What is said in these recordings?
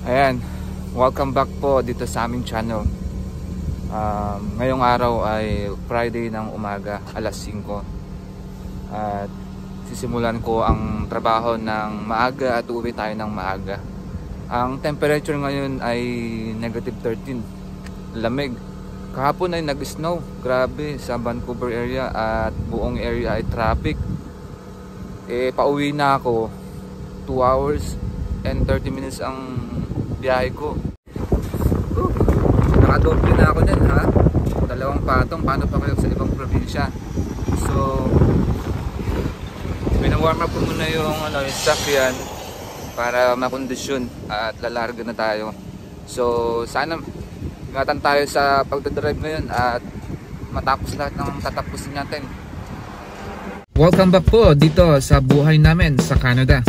Ayan, welcome back po dito sa aming channel. Ngayong araw ay Friday ng umaga, alas 5. At sisimulan ko ang trabaho ng maaga at uuwi tayo ng maaga. Ang temperature ngayon ay -13. Lamig. Kahapon ay nag-snow. Grabe sa Vancouver area at buong area ay traffic. Pauwi na ako. 2 hours and 30 minutes ang biyahe ko. Nakadoble na ako dyan, ha? 2 patong. Paano pa kayo sa ibang probinsya? So warm up ko muna yung sakyan para makondisyon at lalarga na tayo. So sana ingatan tayo sa pagdadrive ngayon at matapos lahat ng tatapusin natin. Welcome back po dito sa buhay namin sa Canada.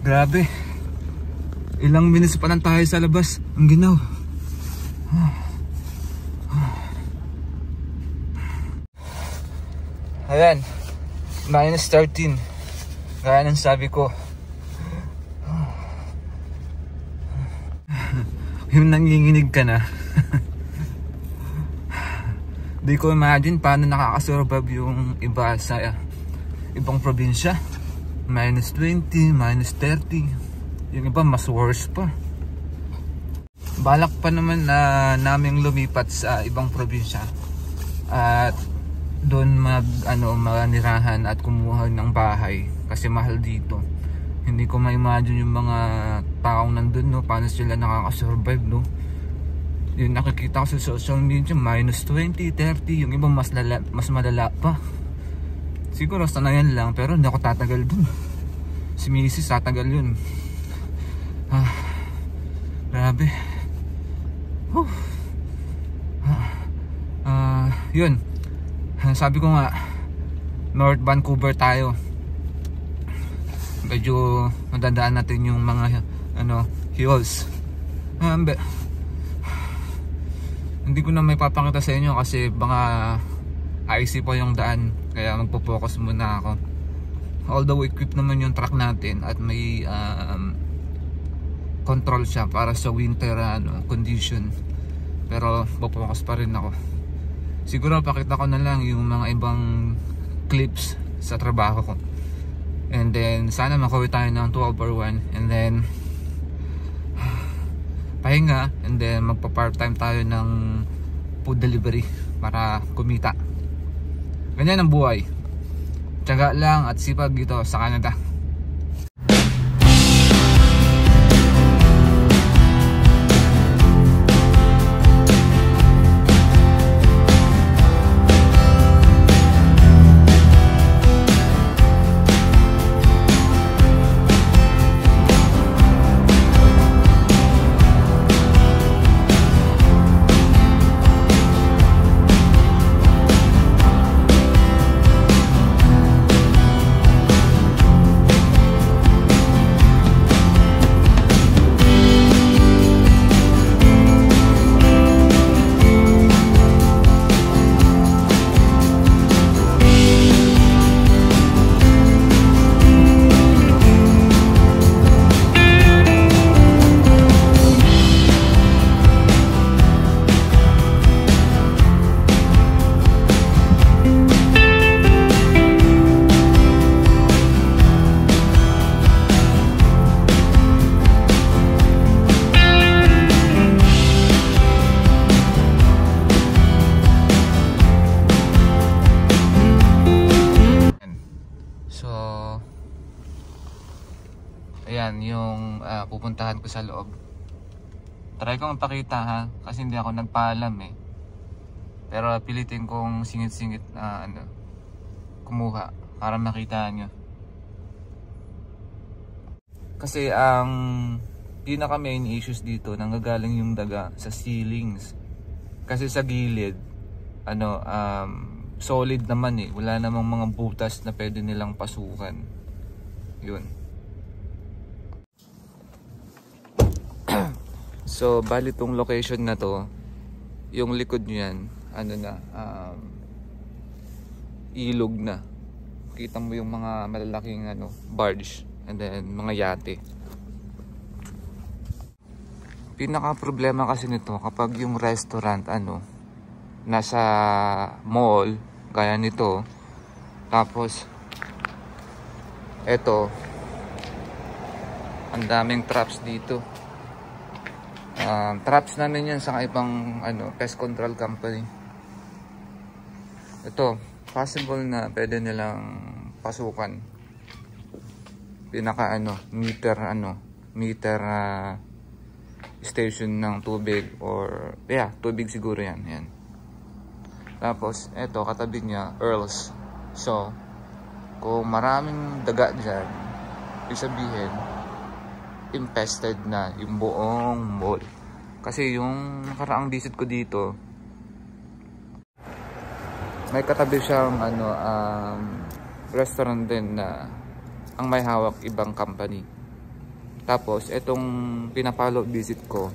Grabe, ilang minutes pa lang tayo sa labas. Ang ginaw. Ayan, -13. Gaya ng sabi ko. Yung nanginginig ka na. Di ko imagine paano nakakasurvive yung iba sa ibang probinsya. -20, -30. Yung iba mas worse pa. Balak pa naman na naming lumipat sa ibang probinsya at doon manirahan at kumuha ng bahay kasi mahal dito. Hindi ko ma-imagine yung mga taong nandun, no, paano sila nakaka-survive, no. Yung nakikita ko sa social media, -20, 30, yung iba mas malala pa. Siguro sanayan lang, pero hindi ako tatagal dun. Si Mrs. tatagal yun. Grabe. Yun. Sabi ko nga, North Vancouver tayo. Medyo madadaan natin yung mga hills. Hindi ko na may papakita sa inyo kasi baka icy po yung daan, kaya magpo-focus muna ako. Although equipped naman yung truck natin at may control siya para sa winter condition, pero po-focus pa rin ako. Siguro pakita ko na lang yung mga ibang clips sa trabaho ko, and then sana makuha tayo ng 12/1 and then pahinga, and then magpa-part time tayo ng food delivery para kumita. Ganyan ang buhay. Tiyaga lang at sipag dito sa Canada. Ayan yung pupuntahan ko sa loob. Try kong ipakita, ha, kasi hindi ako nagpaalam pero pilitin kong singit-singit kumuha para makita nyo. Kasi ang pinaka main issues dito, nanggagaling yung daga sa ceilings. Kasi sa gilid solid naman eh. Wala namang mga butas na pwede nilang pasukan. Yun. So bali tong location na to, yung likod nyo yan, ano na, ilog na. Kita mo yung mga malalaking ano, barge and then mga yate. Pinaka problema kasi nito kapag yung restaurant ano nasa mall gaya nito, tapos eto ang daming traps dito. Traps namin yan sa ibang ano, pest control company. Ito possible na pwede nilang pasukan. Pinaka ano meter station ng tubig, or yeah, tubig siguro yan. Tapos eto katabi niya Earls. So kung maraming daga dyan, ibig sabihin infested na yung buong mall. Kasi yung nakaraang visit ko dito, may katabi siyang ano, restaurant din na ang may hawak ibang company. Tapos itong pinapalo visit ko,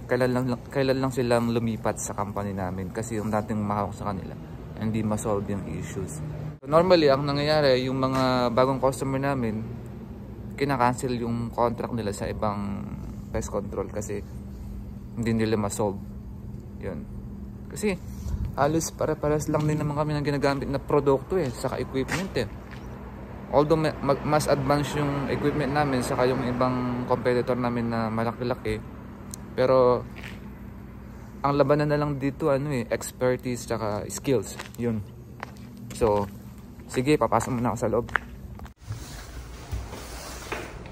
kailan lang silang lumipat sa company namin kasi yung dating mahawak sa kanila hindi ma-solve yung issues. So normally ang nangyayari, yung mga bagong customer namin, kinakancel yung contract nila sa ibang pest control kasi hindi nila ma-solve. Yun. Kasi halos pare-pares lang din naman kami ng ginagamit na produkto eh, saka equipment eh. Although mas advanced yung equipment namin saka yung ibang competitor namin na malaki-laki, pero ang labanan na lang dito ano eh, expertise saka skills. Yun. So sige, papasok muna ako sa loob.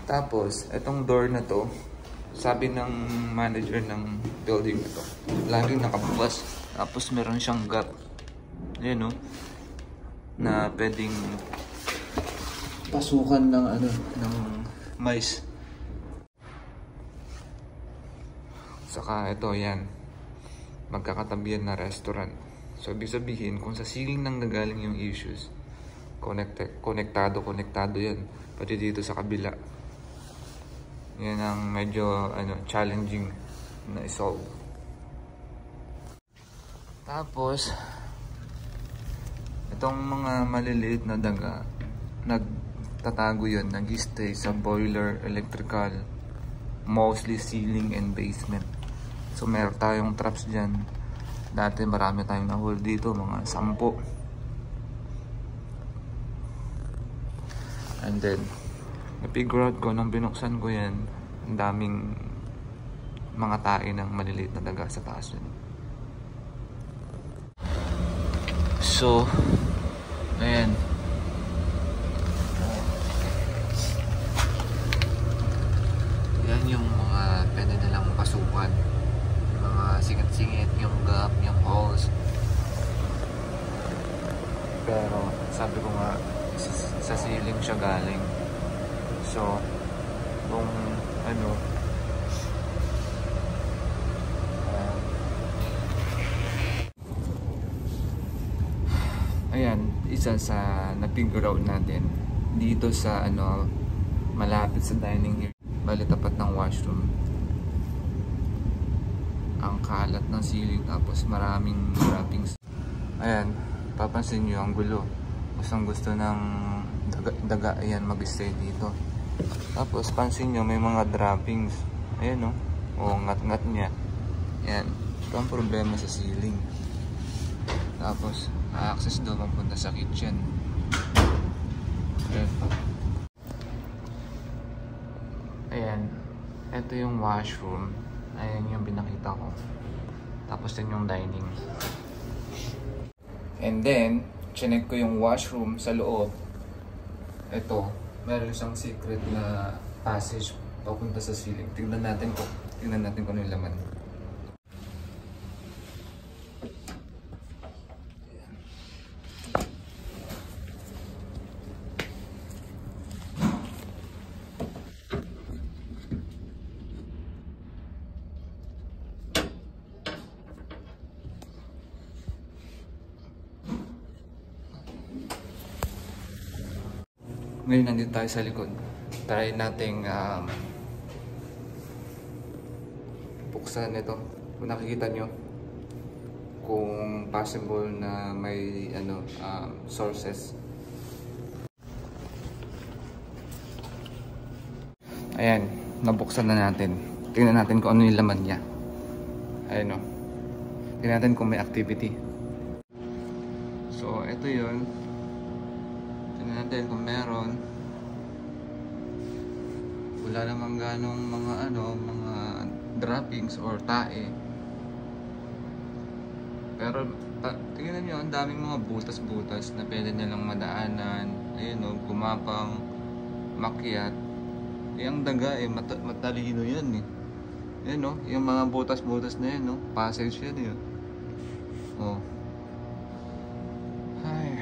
Tapos etong door na to, sabi ng manager ng building na to, laging nakabukas. Tapos meron siyang gap, yun no, na pwedeng pasukan ng ano, ng mice. Saka ito yan, magkakatabi yan na restaurant. So ibig sabihin kung sa ceiling nang nagaling yung issues, konektado yan pati dito sa kabila. Yan ang medyo ano, challenging na i-solve. Tapos itong mga maliliit na daga, nagtatago yun, nag-stay sa boiler, electrical, mostly ceiling and basement. So meron tayong traps dyan. Dati marami tayong nahuli dito, mga 10. And then na-figure out ko nang binuksan ko yan, ang daming mga tae ng maliliit na daga sa taas yun. So ayan, yan yung mga pwede nilang pasukan, yung mga singit-singit, yung gap, yung holes. Pero sabi ko nga, sa ceiling siya galing. So kung ano, ayan, isa sa na-figure out natin dito sa ano, malapit sa dining area, bali tapat ng washroom. Ang kalat ng ceiling, tapos maraming wrappings. Ayan, papansin nyo ang gulo. Gustong gusto ng daga, ayan, mag-stay dito. Tapos pansin nyo may mga droppings. Ayan no, o ngat-ngat niya. Ayan, ito ang problema sa ceiling. Tapos access doon mapunta sa kitchen. Ayan, ito yung washroom. Ayan yung pinakita ko. Tapos din yung dining. And then chinek ko yung washroom sa loob. Ito, meron siyang secret na passage papunta sa ceiling. Tingnan natin kung ano yung laman. Ngayon nandito tayo sa likod. Try nating buksan ito. Kung nakikita nyo, kung possible na may sources. Ayan, nabuksan na natin. Tingnan natin kung ano yung laman niya. Ayan o. Tingnan natin kung may activity. So, ito yun. Tingnan natin kung meron. Wala namang ganong mga droppings or tae. Pero tingnan nyo, ang daming mga butas-butas na pwede nilang madaanan. Ayun o, gumapang, makyat. Yung daga matalino yan eh. Ayun o, yung mga butas-butas na yan o, passage yan yun. Oh. Ay.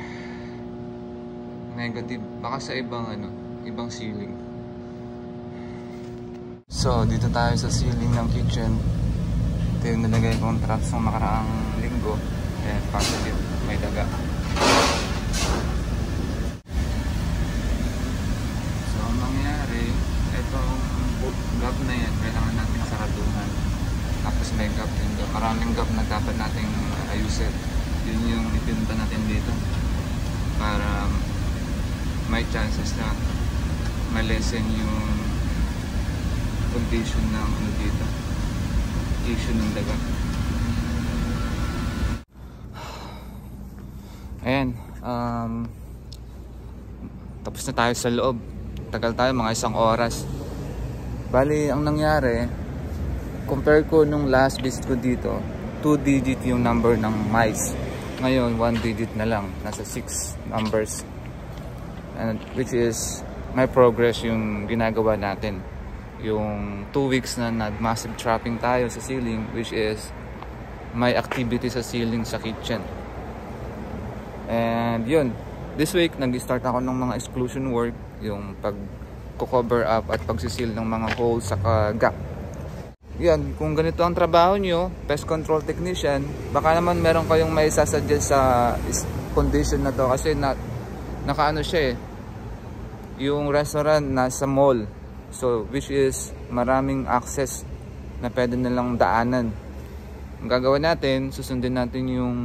Negative. Baka sa ibang ceiling. So, dito tayo sa ceiling ng kitchen. Ito yung nalagay kong traps ng makaraang linggo. Ayan, positive. May daga. So, ang mangyari, itong gap na yan, kailangan natin saraduhan. Tapos may gap din doon. Maraming gap na dapat natin ayusin. Yun yung ipinunta natin dito. Para may chances na malesen yung condition ng dito, issue ng daga. Ayan, tapos na tayo sa loob. Tagal tayo, mga 1 oras. Bali, ang nangyari, compare ko nung last visit ko dito, 2 digit yung number ng mice. Ngayon 1 digit na lang, nasa 6 numbers. And which is may progress yung ginagawa natin. Yung 2 weeks na massive trapping tayo sa ceiling, which is may activity sa ceiling sa kitchen. And yun, this week nag-start ako ng mga exclusion work, yung pag-cover up at pagsisil ng mga holes sa gap. Yan, kung ganito ang trabaho nyo, pest control technician, baka naman meron kayong may sasuggest sa condition na to, kasi nakaano siya eh, yung restaurant nasa mall. So, which is maraming access na pwede nilang daanan. Ang gagawin natin, susundin natin yung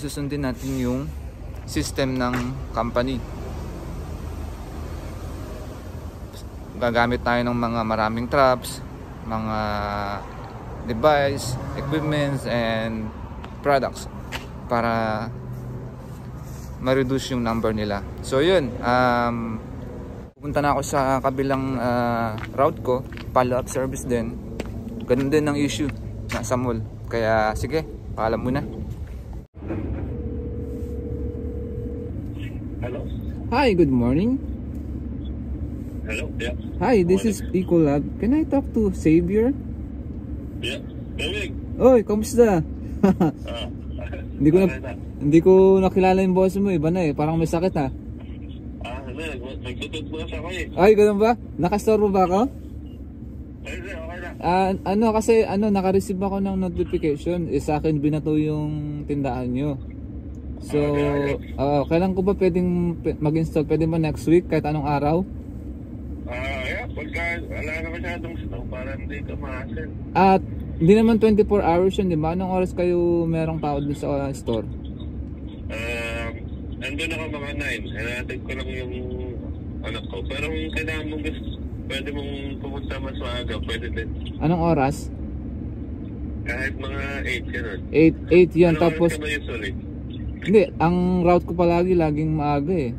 susundin natin yung system ng company. Gagamit tayo ng mga maraming traps, mga device, equipments, and products para ma-reduce yung number nila. So yun, pupunta na ako sa kabilang route ko, follow-up service din. Ganun din ang issue sa mall. Kaya sige, paalam muna. Hello. Hi, good morning. Hello, yeah. Hi, this is Ecolab. Can I talk to Xavier? Yeah, David. Oy, kamusta? Hindi ko nakilala yung boss mo, iba na eh. Parang may sakit ha. Nagtututbos ako eh. Ay, ganun ba? Nakastore mo ba ako? Okay na. Kasi naka-receive ako ng notification. Sa akin binato yung tindahan nyo. So, kailan ko ba pwedeng mag-install? Pwede ba next week, kahit anong araw? Yeah, pagka wala na masyadong snow, para hindi ka ma-hassle. At hindi naman 24 hours yun, di ba? Anong oras kayo merong tao dun sa store? Nandun ako mga 9. Hanatid ko lang yung anak ko. Pero kung kailangan mo pwede mong pumunta mas maaga, pwede din. Anong oras? Kahit mga 8 yun. 8 yan. Ano Tapos oras ka ba usually? hindi, ang route ko laging maaga eh.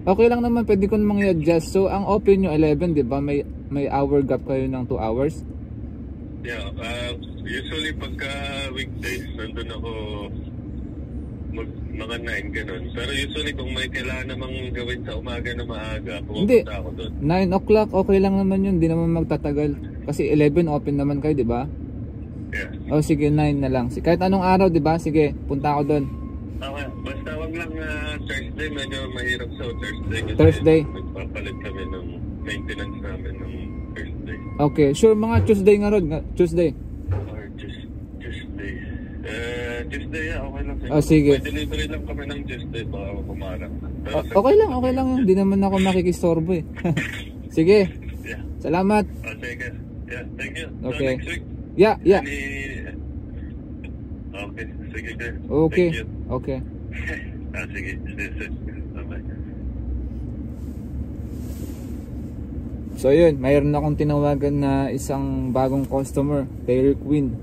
Okay lang naman, pwede ko namang i-adjust. So ang open nyo 11, di ba? May hour gap kayo ng 2 hours. Yeah, usually pagka weekdays nandun ako mga 9 ganun. Pero usually kung may kailangan namang gawin sa umaga na maaga, pumunta ako doon. 9 o'clock okay lang naman yun, hindi naman magtatagal. Kasi 11 open naman kayo, di ba? Yeah. O sige, 9 na lang. Kahit anong araw, di ba? Sige, punta ako doon. Okay, basta wag lang Thursday, medyo mahirap sa Thursday. Kasi Thursday? Nagpapalit kami ng maintenance namin ng Thursday. Okay, sure, mga Tuesday nga ron. Tuesday. Or Tuesday. Tuesday, okay lang. Sige. May delivery lang kami ng Tuesday, baka pumarang na. Okay lang. Hindi naman ako makikistorbo eh. Sige. Yeah. Salamat. Sige. Yeah, thank you. Okay. So next week? Yeah. Okay, sige. Okay. Thank you. Okay. Sige. Bye-bye. So yun, mayroon akong tinawagan na isang bagong customer, Dairy Queen.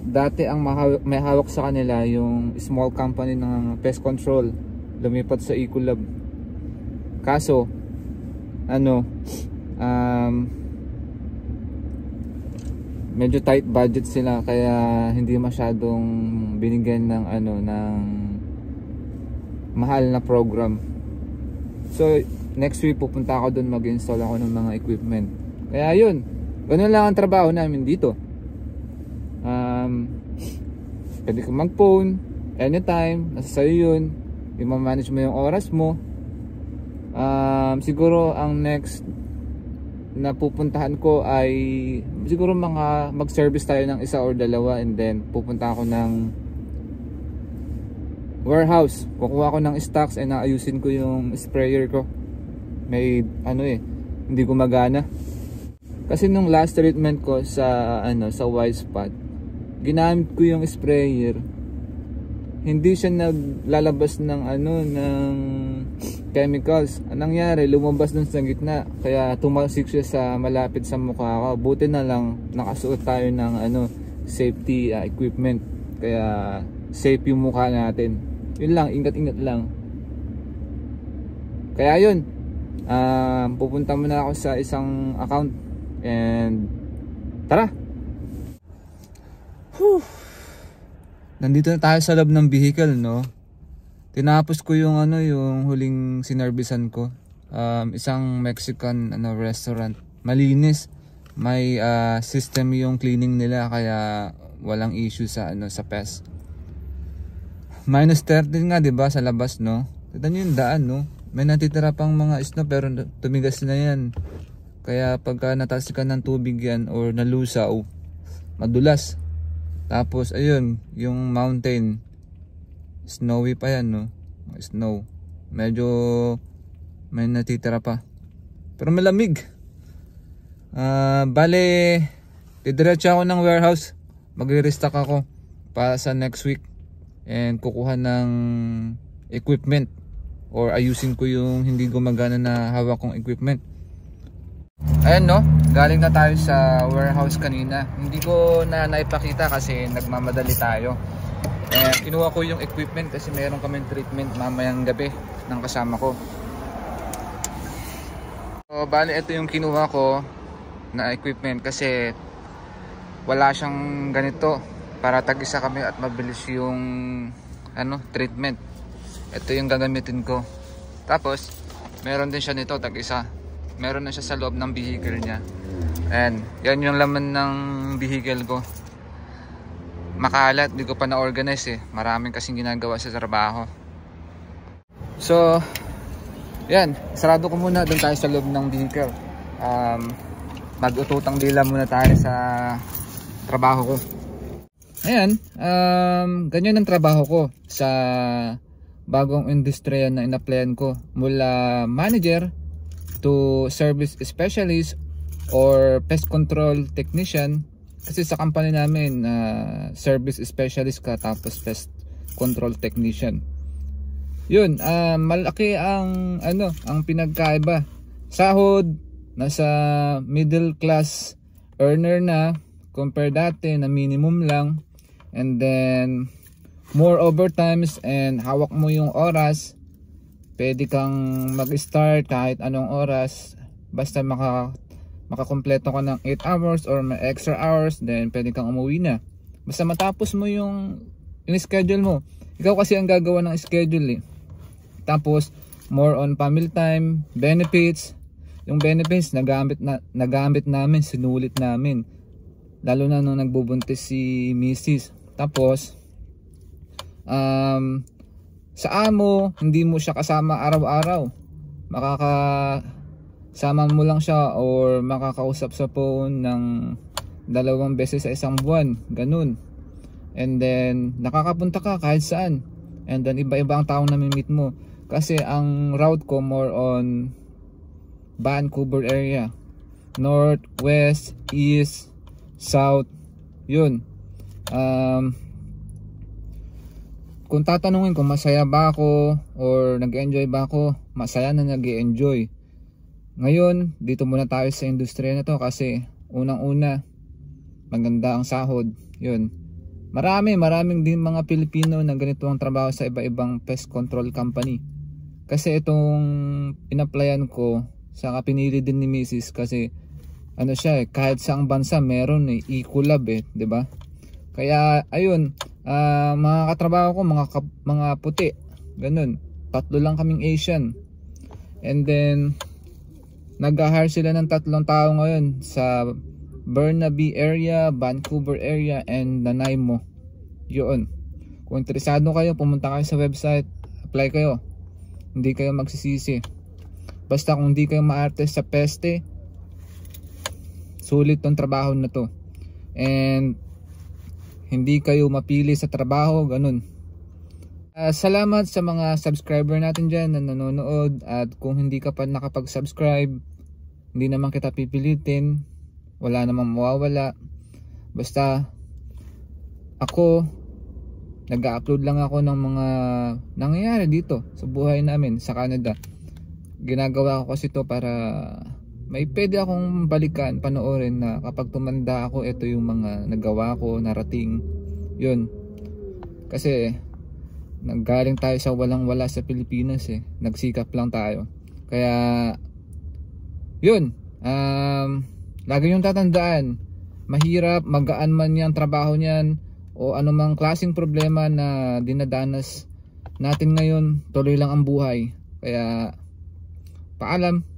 Dati ang may hawak sa kanila yung small company ng pest control, lumipat sa Ecolab. Kaso medyo tight budget sila, kaya hindi masyadong binigyan ng ng mahal na program. So next week pupunta ako doon, mag-install ako ng mga equipment. Kaya yun, ganun lang ang trabaho namin dito. Pwede kang mag-phone anytime, nasa sayo yun. I-manage mo yung oras mo. Siguro ang next na pupuntahan ko ay siguro mag-service tayo ng isa or dalawa, and then pupunta ako ng warehouse, kukuha ko ng stocks and naayusin ko yung sprayer ko. May hindi gumagana kasi nung last treatment ko sa sa white spot, ginamit ko yung sprayer, hindi siya naglalabas ng ng chemicals. Anong nangyari, lumabas dun sa gitna, kaya tumalsik siya sa malapit sa mukha ko. Buti na lang nakasuot tayo ng safety equipment, kaya safe yung mukha natin. Yun lang, ingat-ingat lang. Kaya yun, pupunta muna ako sa isang account, and tara. Nandito na tayo sa loob ng vehicle, no? Tinapos ko yung yung huling sinervisan ko. Isang Mexican restaurant. Malinis. May system yung cleaning nila, kaya walang issue sa sa pest. -30 nga, 'di ba, sa labas, no? Tignan niyo yung daan, no? May natitira pang mga snow pero tumigas na 'yan. Kaya pagka natalsikan ng tubig yan or nalusaw, madulas. Tapos ayun, yung mountain, snowy pa yan, no? Snow. Medyo may natitira pa. Pero malamig. Bale, didiretso ako ng warehouse. Magre-restock ako para sa next week. And kukuha ng equipment, or ayusin ko yung hindi gumagana na hawak kong equipment. Ayan, no, galing na tayo sa warehouse kanina. Hindi ko na naipakita kasi nagmamadali tayo. Kinuha ko yung equipment kasi meron kaming treatment mamayang gabi ng kasama ko. So bali, ito yung kinuha ko na equipment kasi wala siyang ganito para tag-isa kami at mabilis yung treatment. Ito yung gagamitin ko. Tapos meron din siya nito, tag-isa. Meron na siya sa loob ng vehicle niya. And yan yung laman ng vehicle ko. Makalat, di ko pa na-organize eh. Maraming kasing ginagawa sa trabaho. So yan, sarado ko muna. Doon tayo sa loob ng vehicle. Mag-ututang dila muna tayo sa trabaho ko. Ayan, ganyan ang trabaho ko sa bagong industriya na in-applyan ko. Mula manager to service specialist or pest control technician. Kasi sa company namin, service specialist ka tapos pest control technician. Yun, malaki ang ang pinagkaiba. Sahod nasa middle class earner na compare dati na minimum lang, and then more overtimes, and hawak mo yung oras. Pwede kang mag-start kahit anong oras, basta makakompleto ka ng 8 hours or may extra hours, then pwede kang umuwi na. Basta matapos mo yung schedule mo. Ikaw kasi ang gagawa ng schedule eh. Tapos more on family time, benefits. Yung benefits nagamit namin, sinulit namin. Lalo na nung nagbubuntis si Mrs. Tapos sa amo, hindi mo siya kasama araw-araw. Makakasama mo lang siya or makakausap sa phone ng 2 beses sa isang buwan. Ganun. And then nakakapunta ka kahit saan. And then iba-iba ang taong namimit mo. Kasi ang route ko more on Vancouver area. North, West, East, South. Yun. Kung tatanungin kung masaya ba ako or nag-enjoy ba ako, masaya na nag-enjoy. Ngayon, dito muna tayo sa industriya na to kasi unang-una, maganda ang sahod. Yun. Maraming din mga Pilipino na ganito ang trabaho sa iba-ibang pest control company. Kasi itong in-applyan ko, saka pinili din ni Mrs. kasi ano siya kahit saang bansa meron Ecolab 'di ba? Kaya ayun, mga katrabaho ko mga puti, ganun. 3 lang kaming Asian. And then nag-hire sila ng 3 tao ngayon sa Burnaby area, Vancouver area, and Nanaimo. Yun. Kung interesado kayo, pumunta kayo sa website, apply kayo. Hindi kayo magsisisi. Basta kung hindi kayo maarte sa peste, sulit tong trabaho na to. And hindi kayo mapili sa trabaho, ganun. Salamat sa mga subscriber natin dyan na nanonood. At kung hindi ka pa nakapag-subscribe, hindi naman kita pipilitin, wala namang mawawala. Basta ako, nag-upload lang ako ng mga nangyayari dito sa buhay namin sa Canada. Ginagawa ko kasi ito para may pwede akong balikan, panoorin na kapag tumanda ako, ito yung mga nagawa ko, narating. Yun. Kasi nanggaling tayo sa walang wala sa Pilipinas nagsikap lang tayo. Kaya yun, lagi yung tatandaan, mahirap, magaan man yung trabaho niyan o anumang klaseng problema na dinadanas natin ngayon, tuloy lang ang buhay. Kaya paalam.